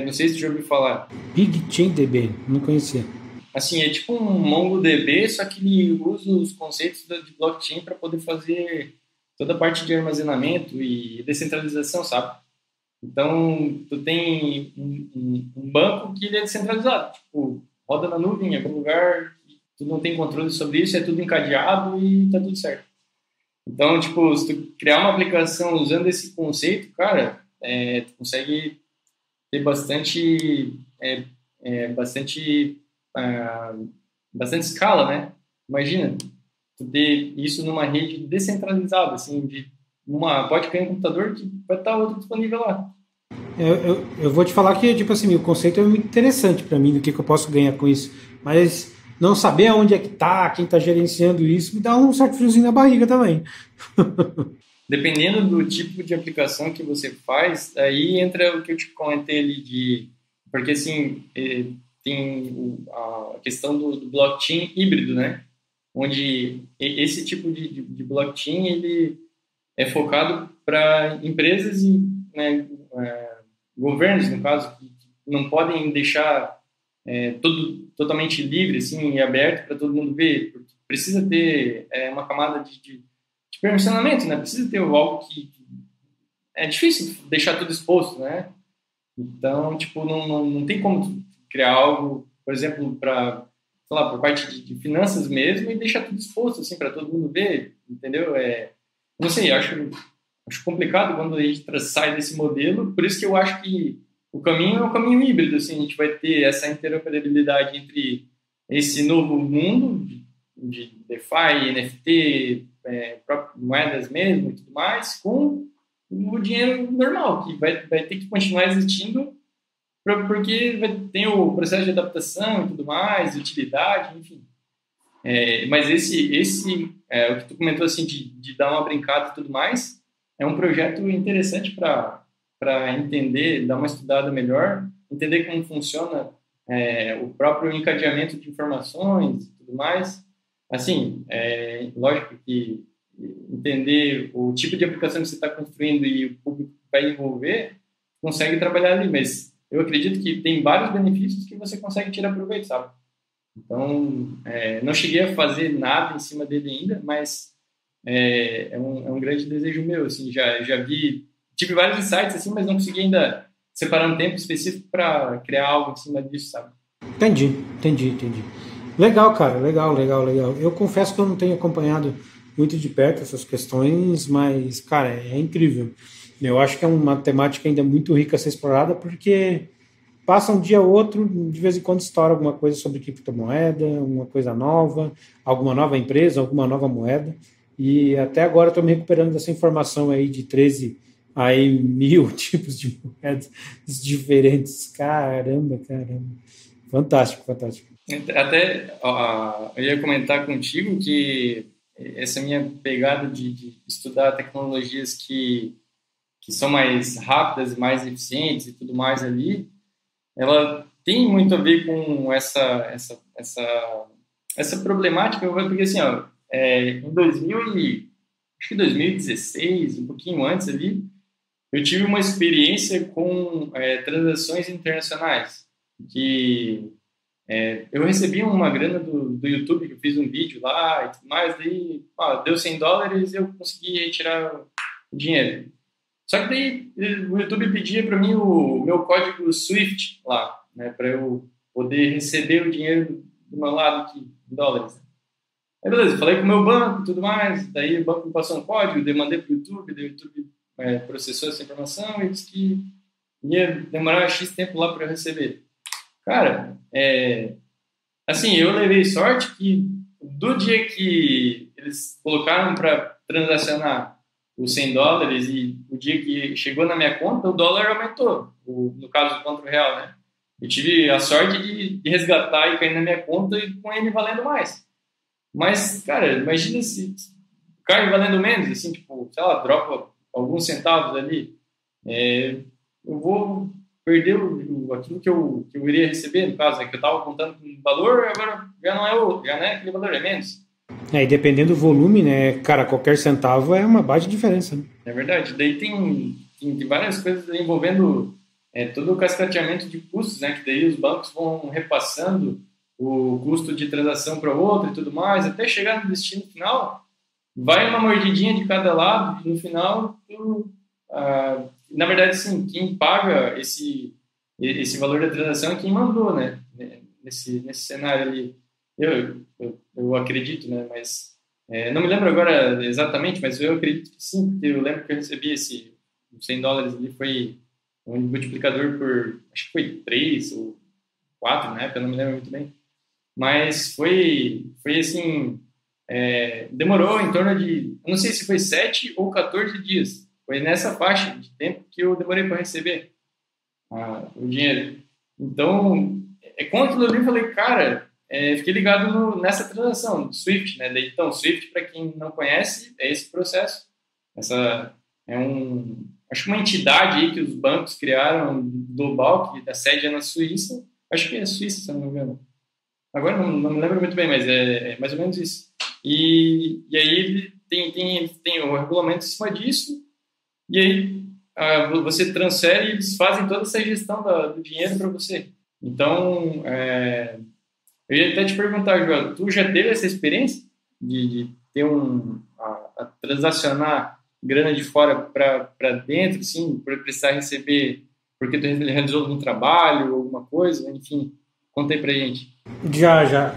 Speaker 2: Não sei se você já ouviu falar.
Speaker 1: BigChainDB, não conhecia.
Speaker 2: Assim, é tipo um MongoDB, só que ele usa os conceitos de blockchain para poder fazer toda a parte de armazenamento e descentralização, sabe? Então, tu tem um banco que ele é descentralizado, tipo, roda na nuvem em algum lugar, tu não tem controle sobre isso, é tudo encadeado e tá tudo certo. Então, tipo, se tu criar uma aplicação usando esse conceito, cara, tu consegue ter bastante escala, né? Imagina, tu ter isso numa rede descentralizada, assim, pode cair um computador que vai estar outro disponível lá.
Speaker 1: Eu vou te falar que, tipo assim, o conceito é muito interessante para mim, do que eu posso ganhar com isso, mas não saber aonde é que tá, quem tá gerenciando isso, me dá um certo friozinho na barriga também.
Speaker 2: Dependendo do tipo de aplicação que você faz, aí entra o que eu te comentei ali porque assim, tem a questão do blockchain híbrido, né? Onde esse tipo de blockchain, ele é focado para empresas e, né, governos, no caso, que não podem deixar tudo totalmente livre, assim, e aberto para todo mundo ver. Porque precisa ter uma camada de permissionamento, né? Precisa ter algo que é difícil deixar tudo exposto, né? Então, tipo, não tem como criar algo, por exemplo, para, sei lá, por parte de finanças mesmo e deixar tudo exposto, assim, para todo mundo ver, entendeu? Não sei, acho complicado quando a gente sai desse modelo, por isso que eu acho que o caminho é um caminho híbrido, assim, a gente vai ter essa interoperabilidade entre esse novo mundo de DeFi, NFT, próprias moedas mesmo e tudo mais, com o dinheiro normal, que vai ter que continuar existindo porque tem o processo de adaptação e tudo mais, utilidade, enfim. Mas o que tu comentou assim de dar uma brincada e tudo mais, é um projeto interessante para entender, dar uma estudada melhor, entender como funciona o próprio encadeamento de informações e tudo mais. Assim, lógico que entender o tipo de aplicação que você está construindo e o público que vai envolver, consegue trabalhar ali, mas eu acredito que tem vários benefícios que você consegue tirar proveito, sabe? Então, não cheguei a fazer nada em cima dele ainda, mas é um grande desejo meu, assim, já tive vários insights, assim, mas não consegui ainda separar um tempo específico para criar algo em cima disso, sabe?
Speaker 1: Entendi. Legal, cara, legal. Eu confesso que eu não tenho acompanhado muito de perto essas questões, mas, cara, é incrível. Eu acho que é uma temática ainda muito rica a ser explorada, porque passa um dia ou outro, de vez em quando estoura alguma coisa sobre criptomoeda, uma coisa nova, alguma nova empresa, alguma nova moeda. E até agora estou me recuperando dessa informação aí de 13 aí 1.000 tipos de moedas diferentes. Caramba. Fantástico.
Speaker 2: Até eu ia comentar contigo que essa minha pegada de estudar tecnologias que são mais rápidas, mais eficientes e tudo mais ali, ela tem muito a ver com essa problemática, porque assim, ó, em 2016, um pouquinho antes ali, eu tive uma experiência com transações internacionais, que eu recebi uma grana do YouTube, que eu fiz um vídeo lá e tudo mais, daí deu $100 e eu consegui retirar o dinheiro. Só que daí o YouTube pedia para mim o meu código Swift lá, né, para eu poder receber o dinheiro do meu lado aqui, em dólares. Aí beleza, falei com o meu banco e tudo mais, daí o banco me passou um código, daí mandei para o YouTube, daí o YouTube processou essa informação e disse que ia demorar X tempo lá para eu receber. Cara, assim, eu levei sorte que do dia que eles colocaram para transacionar os $100 e o dia que chegou na minha conta, o dólar aumentou, no caso contra o real, né? Eu tive a sorte de resgatar e cair na minha conta e com ele valendo mais. Mas, cara, imagina se cai valendo menos, assim, tipo, sei lá, dropa alguns centavos ali. Eu vou perder aquilo que eu iria receber, no caso, que eu estava contando com um valor, agora já não é aquele valor, é menos.
Speaker 1: E dependendo do volume, né, cara, qualquer centavo é uma baixa diferença, né?
Speaker 2: É verdade. Daí tem várias coisas envolvendo todo o cascateamento de custos, né, que daí os bancos vão repassando o custo de transação para o outro e tudo mais, até chegar no destino final, vai uma mordidinha de cada lado e no final, na verdade, sim, quem paga esse valor da transação é quem mandou, né, nesse cenário ali. Eu acredito, né, mas não me lembro agora exatamente, mas eu acredito que sim, porque eu lembro que eu recebi esse $100 ali, foi um multiplicador por, acho que foi 3 ou 4 na época, eu não me lembro muito bem. Mas foi assim, demorou em torno de, eu não sei se foi 7 ou 14 dias. Foi nessa faixa de tempo que eu demorei para receber o dinheiro. Então, com aquilo ali eu falei, cara, fiquei ligado nessa transação, Swift, né? Então, Swift, para quem não conhece, é esse processo. Essa acho que uma entidade aí que os bancos criaram global, que a sede é na Suíça. Acho que é Suíça, se não me engano. Agora não me lembro muito bem, mas é mais ou menos isso. E aí tem o regulamento em cima disso, e aí você transfere e eles fazem toda essa gestão do dinheiro para você. Então, eu ia até te perguntar, João, tu já teve essa experiência de ter a transacionar grana de fora para dentro, assim, para precisar receber porque tu realizou algum trabalho, alguma coisa, enfim, conta aí pra gente.
Speaker 1: Já.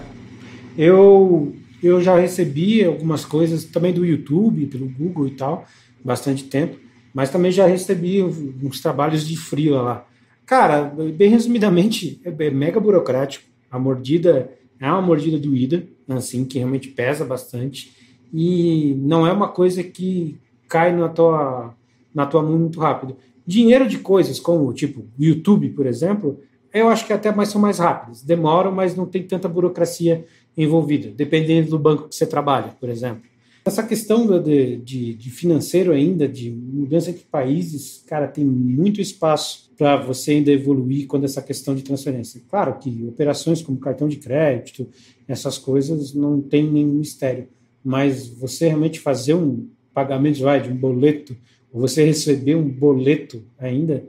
Speaker 1: Eu já recebi algumas coisas também do YouTube, pelo Google e tal, bastante tempo, mas também já recebi uns trabalhos de freela lá. Cara, bem resumidamente, é mega burocrático. A mordida é uma mordida doída, assim, que realmente pesa bastante, e não é uma coisa que cai na tua mão muito rápido. Dinheiro de coisas como, tipo, o YouTube, por exemplo, eu acho que até mais são mais rápidas. Demoram, mas não tem tanta burocracia envolvida, dependendo do banco que você trabalha, por exemplo. Essa questão de financeiro ainda, de mudança de países, cara, tem muito espaço para você ainda evoluir quando essa questão de transferência. Claro que operações como cartão de crédito, essas coisas não tem nenhum mistério, mas você realmente fazer um pagamento de um boleto, ou você receber um boleto ainda,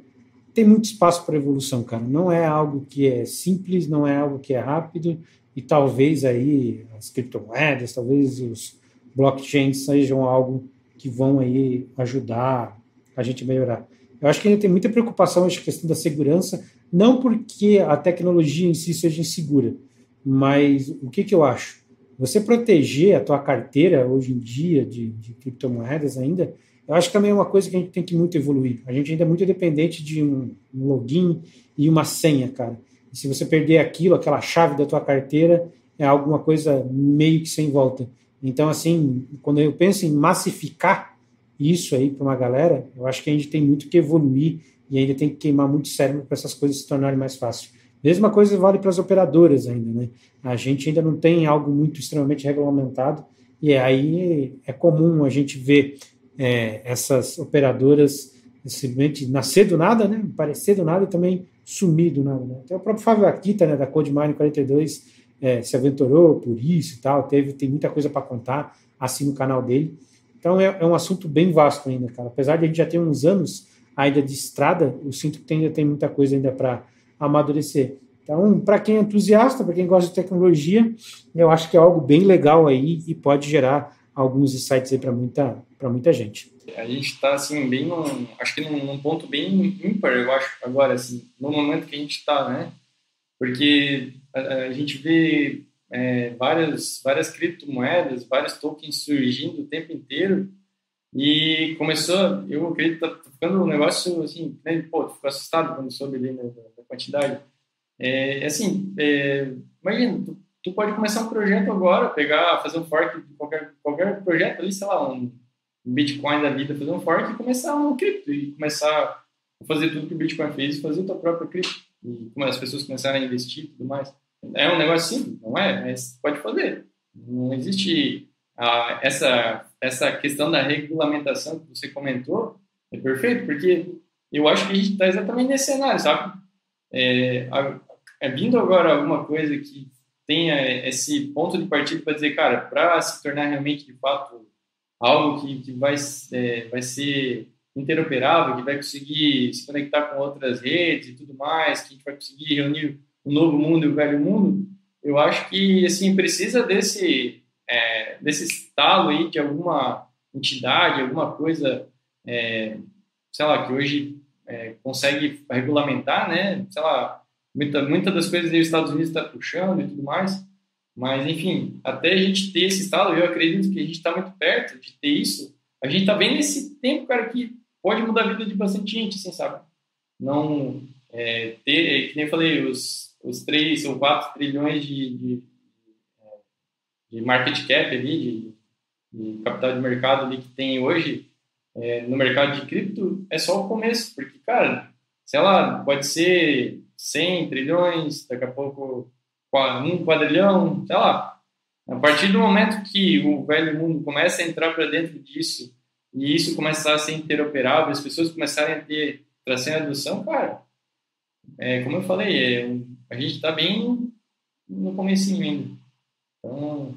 Speaker 1: tem muito espaço para evolução, cara. Não é algo que é simples, não é algo que é rápido, e talvez aí as criptomoedas, talvez os blockchains sejam algo que vão aí ajudar a gente a melhorar. Eu acho que ainda tem muita preocupação com a questão da segurança, não porque a tecnologia em si seja insegura, mas o que eu acho? Você proteger a tua carteira hoje em dia de criptomoedas ainda, eu acho que também é uma coisa que a gente tem que muito evoluir. A gente ainda é muito dependente de um login e uma senha, cara. E se você perder aquilo, aquela chave da tua carteira, é alguma coisa meio que sem volta. Então, assim, quando eu penso em massificar isso aí para uma galera, eu acho que a gente tem muito que evoluir e ainda tem que queimar muito cérebro para essas coisas se tornarem mais fáceis. Mesma coisa vale para as operadoras ainda, né? A gente ainda não tem algo muito extremamente regulamentado e aí é comum a gente ver essas operadoras simplesmente nascer do nada, né? Aparecer do nada e também sumir do nada. Né? Até o próprio Fábio Akita, né, da CodeMine 42, se aventurou por isso e tal, tem muita coisa para contar assim no canal dele. Então é um assunto bem vasto ainda, cara. Apesar de a gente já ter uns anos ainda de estrada, eu sinto que ainda tem muita coisa ainda para amadurecer. Então, para quem é entusiasta, para quem gosta de tecnologia, eu acho que é algo bem legal aí e pode gerar alguns insights aí para muita gente.
Speaker 2: A gente está assim bem acho que num ponto bem ímpar, eu acho, agora assim, no momento que a gente está, né? Porque a gente vê várias criptomoedas, vários tokens surgindo o tempo inteiro e começou, eu acredito, tá ficando um negócio assim, né, pô, tu ficou assustado quando soube ali da quantidade. Imagina, tu pode começar um projeto agora, fazer um fork de qualquer projeto ali, sei lá, um Bitcoin da vida, fazer um fork e começar um cripto, e começar a fazer tudo que o Bitcoin fez e fazer a tua própria cripto. E como as pessoas começarem a investir e tudo mais. É um negócio simples, não é? Mas pode fazer. Não existe essa questão da regulamentação que você comentou, é perfeito, porque eu acho que a gente está exatamente nesse cenário, sabe? Vindo agora alguma coisa que tenha esse ponto de partida para dizer, cara, para se tornar realmente, de fato, algo que vai ser interoperável, que vai conseguir se conectar com outras redes e tudo mais, que a gente vai conseguir reunir o novo mundo e o velho mundo, eu acho que, assim, precisa desse estalo aí de alguma entidade, alguma coisa, sei lá, que hoje consegue regulamentar, né, sei lá, muita das coisas que os Estados Unidos está puxando e tudo mais, mas, enfim, até a gente ter esse estado, eu acredito que a gente está muito perto de ter isso. A gente está bem nesse tempo, cara, que pode mudar a vida de bastante gente, assim, sabe? Não ter, que nem eu falei, os 3 ou 4 trilhões de market cap ali, de capital de mercado ali que tem hoje no mercado de cripto, é só o começo, porque, cara, sei lá, pode ser 100 trilhões, daqui a pouco 1 quadrilhão, sei lá. A partir do momento que o velho mundo começa a entrar para dentro disso e isso começar a ser interoperável, as pessoas começarem a ter tração e adoção, cara, como eu falei, a gente está bem no comecinho ainda. Então,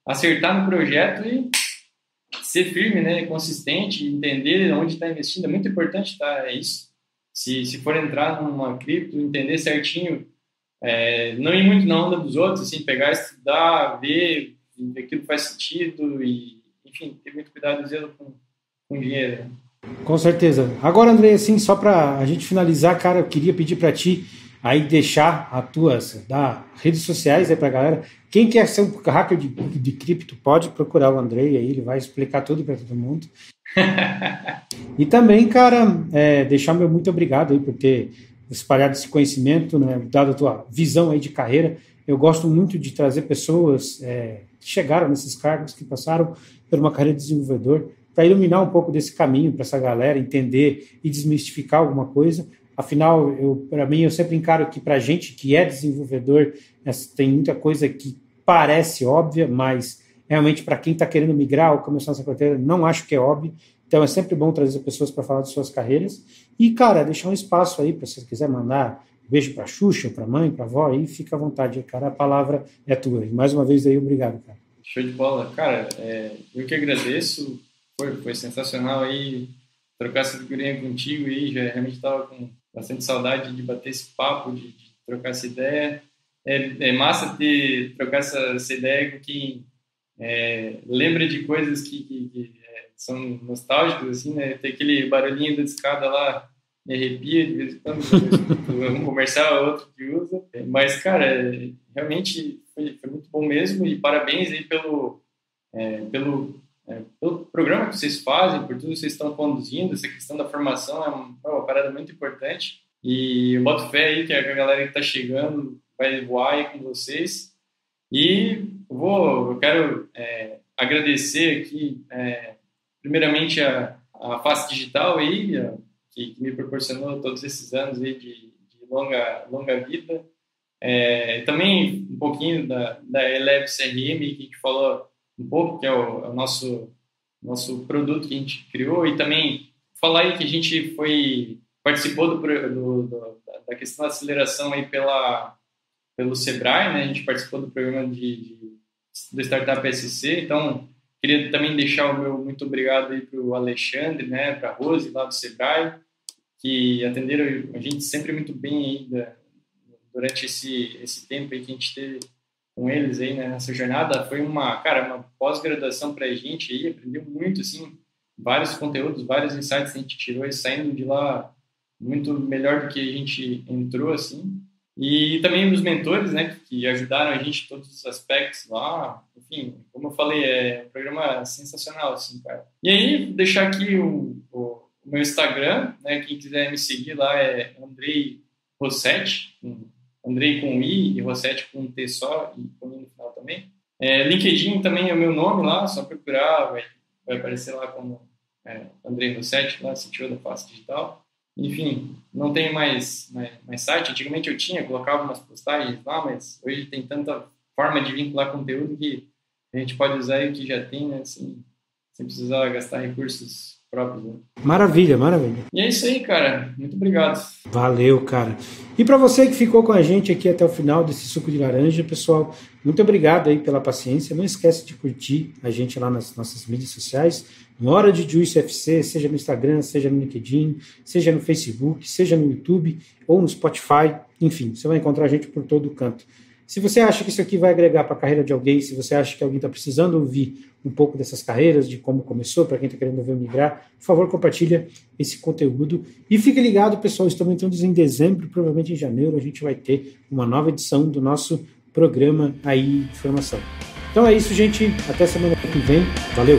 Speaker 2: acertar no projeto e ser firme, né, consistente, entender onde está investindo, é muito importante, tá? É isso. Se for entrar numa cripto, entender certinho, não ir muito na onda dos outros, assim, pegar, estudar, ver aquilo faz sentido e, enfim, ter muito cuidado com dinheiro. Né?
Speaker 1: Com certeza. Agora, Andrei, assim, só para a gente finalizar, cara, eu queria pedir para ti aí deixar as tuas redes sociais aí para a galera. Quem quer ser um hacker de cripto, pode procurar o Andrei aí, ele vai explicar tudo para todo mundo. E também, cara, deixar meu muito obrigado aí por ter espalhado esse conhecimento, né, dado a tua visão aí de carreira. Eu gosto muito de trazer pessoas que chegaram nesses cargos, que passaram por uma carreira de desenvolvedor, para iluminar um pouco desse caminho para essa galera entender e desmistificar alguma coisa. Afinal, para mim, eu sempre encaro que para a gente que é desenvolvedor, tem muita coisa que parece óbvia, mas realmente para quem está querendo migrar ou começar essa carreira, não acho que é óbvio. Então é sempre bom trazer pessoas para falar de suas carreiras. E, cara, deixar um espaço aí para se você quiser mandar um beijo para a Xuxa, para a mãe, para a avó, aí fica à vontade, cara, a palavra é tua. E mais uma vez aí, obrigado, cara.
Speaker 2: Show de bola. Cara, eu que agradeço, foi sensacional aí trocar essa figurinha contigo aí, já realmente estava com bastante saudade de bater esse papo, de trocar essa ideia. É massa ter trocar essa ideia com quem lembra de coisas que são nostálgicas, assim, né? Tem aquele barulhinho da escada lá, me arrepia de vez em quando, um comercial outro que usa. Mas, cara, realmente foi muito bom mesmo, e parabéns aí pelo programa que vocês fazem, por tudo que vocês estão conduzindo. Essa questão da formação é uma parada muito importante, e eu boto fé aí que a galera que está chegando vai voar aí com vocês. E eu quero agradecer aqui, primeiramente, a Face Digital aí, que me proporcionou todos esses anos aí de longa vida. Também um pouquinho da Eleve CRM, que a gente falou um pouco, que é o nosso produto que a gente criou, e também falar aí que a gente participou da questão da aceleração aí pelo Sebrae, né? A gente participou do programa do Startup SC. Então queria também deixar o meu muito obrigado aí para o Alexandre, né, para a Rose lá do Sebrae, que atenderam a gente sempre muito bem aí durante esse tempo aí que a gente teve com eles aí, né, nessa jornada. Foi uma pós-graduação para a gente aí, aprendeu muito, assim, vários conteúdos, vários insights que a gente tirou, e saindo de lá muito melhor do que a gente entrou, assim. E também os mentores, né, que ajudaram a gente em todos os aspectos lá. Enfim, como eu falei, é um programa sensacional, assim, cara. E aí, deixar aqui o meu Instagram, né, quem quiser me seguir lá é Andrei Rossetti, Andrei com I e Rossetti com um T só e com I no final também. LinkedIn também é o meu nome lá, só procurar, vai aparecer lá como Andrei Rossetti, lá, CTO da Face Digital. Enfim, não tenho mais site. Antigamente eu colocava umas postagens lá, mas hoje tem tanta forma de vincular conteúdo que a gente pode usar o que já tem, né, assim, sem precisar gastar recursos próprios, né?
Speaker 1: Maravilha, maravilha.
Speaker 2: E é isso aí, cara. Muito obrigado.
Speaker 1: Valeu, cara. E para você que ficou com a gente aqui até o final desse suco de laranja, pessoal, muito obrigado aí pela paciência. Não esquece de curtir a gente lá nas nossas mídias sociais, no Hora de Juice FC, seja no Instagram, seja no LinkedIn, seja no Facebook, seja no YouTube ou no Spotify. Enfim, você vai encontrar a gente por todo canto. Se você acha que isso aqui vai agregar para a carreira de alguém, se você acha que alguém está precisando ouvir um pouco dessas carreiras, de como começou, para quem está querendo ver migrar, por favor, compartilha esse conteúdo. E fique ligado, pessoal, estamos entrando em dezembro, provavelmente em janeiro, a gente vai ter uma nova edição do nosso programa aí de formação. Então é isso, gente. Até semana que vem. Valeu!